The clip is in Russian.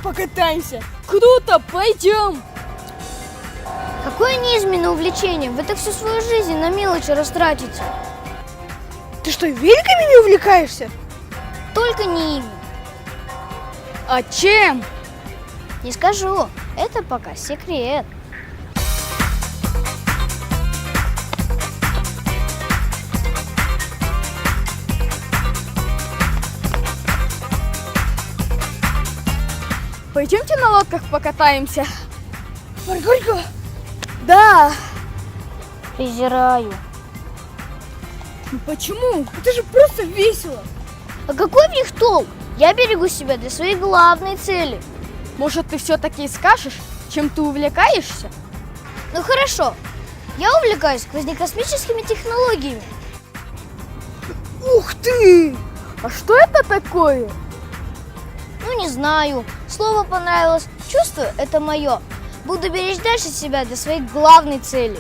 покатаемся. Круто, пойдем. Какое неизменное увлечение? Вы так всю свою жизнь на мелочи растратите. Ты что, великами не увлекаешься? Только не ими. А чем? Не скажу. Это пока секрет. Пойдемте на лодках покатаемся. Марголька? Да. Презираю. Почему? Это же просто весело. А какой в них толк? Я берегу себя для своей главной цели. Может, ты все-таки скажешь, чем ты увлекаешься? Ну хорошо. Я увлекаюсь космическими технологиями. Ух ты! А что это такое? Ну не знаю. Слово понравилось. Чувствую, это мое. Буду беречь дальше себя для своей главной цели.